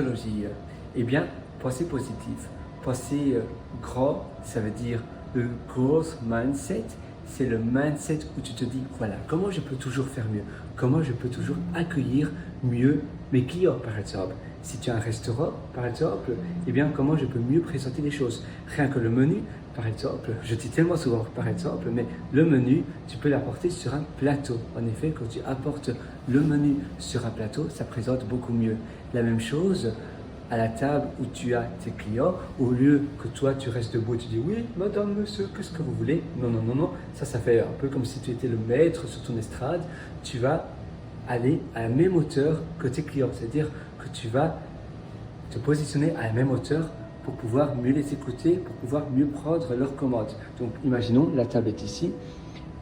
Psychologie, eh bien, pensée positive, pensée grand, ça veut dire le growth mindset. C'est le mindset où tu te dis, voilà, comment je peux toujours faire mieux? Comment je peux toujours accueillir mieux mes clients, par exemple? Si tu as un restaurant, par exemple, eh bien, comment je peux mieux présenter les choses? Rien que le menu, par exemple, je dis tellement souvent par exemple, mais le menu, tu peux l'apporter sur un plateau. En effet, quand tu apportes le menu sur un plateau, ça présente beaucoup mieux. La même chose, à la table où tu as tes clients, au lieu que toi tu restes debout et tu dis oui, madame, monsieur, qu'est-ce que vous voulez? Non, non, non, non, ça fait un peu comme si tu étais le maître sur ton estrade. Tu vas aller à la même hauteur que tes clients, c'est-à-dire que tu vas te positionner à la même hauteur pour pouvoir mieux les écouter, pour pouvoir mieux prendre leurs commandes. Donc imaginons, la table est ici,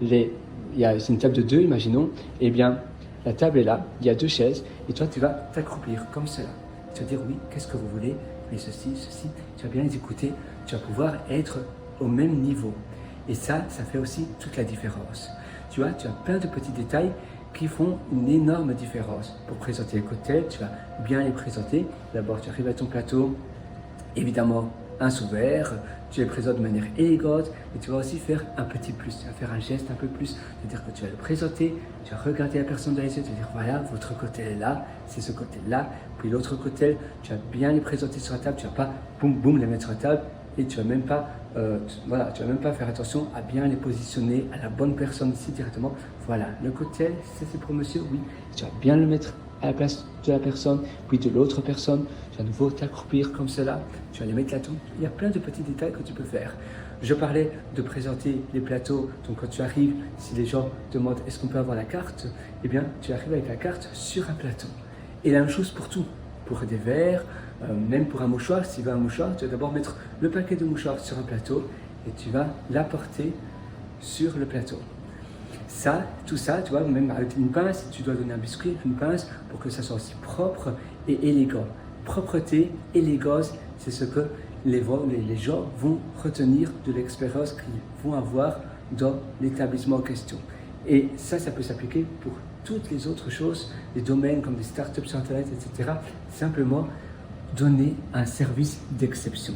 c'est une table de deux, imaginons, eh bien la table est là, il y a deux chaises, et toi tu vas t'accroupir comme cela. Tu vas dire oui, qu'est-ce que vous voulez? Oui, ceci, ceci. Tu vas bien les écouter, tu vas pouvoir être au même niveau. Et ça fait aussi toute la différence. Tu vois, tu as plein de petits détails qui font une énorme différence. Pour présenter les cocktails, tu vas bien les présenter. D'abord, tu arrives à ton plateau, évidemment, un sous-verre, tu les présentes de manière élégante, mais tu vas aussi faire un petit plus, tu vas faire un geste un peu plus, c'est-à-dire que tu vas le présenter, tu vas regarder la personne dans les yeux, tu vas dire voilà, votre cocktail est là, c'est ce cocktail-là, puis l'autre cocktail, tu vas bien les présenter sur la table, tu ne vas pas boum boum les mettre sur la table et tu ne vas même pas tu vas même pas faire attention à bien les positionner à la bonne personne ici directement. Voilà, le cocktail, c'est pour monsieur, oui, tu vas bien le mettre à la place de la personne, puis de l'autre personne, tu vas à nouveau t'accroupir comme cela, tu vas les mettre là-dessus. Il y a plein de petits détails que tu peux faire. Je parlais de présenter les plateaux, donc quand tu arrives, si les gens demandent est-ce qu'on peut avoir la carte, eh bien tu arrives avec la carte sur un plateau. Et la même chose pour tout, pour des verres, même pour un mouchoir, si tu veux un mouchoir, tu vas d'abord mettre le paquet de mouchoirs sur un plateau et tu vas l'apporter sur le plateau. Ça, tout ça, tu vois, même avec une pince, si tu dois donner un biscuit, une pince pour que ça soit aussi propre et élégant. Propreté, élégance, c'est ce que les gens vont retenir de l'expérience qu'ils vont avoir dans l'établissement en question. Et ça peut s'appliquer pour toutes les autres choses, des domaines comme des startups sur Internet, etc. Simplement donner un service d'exception.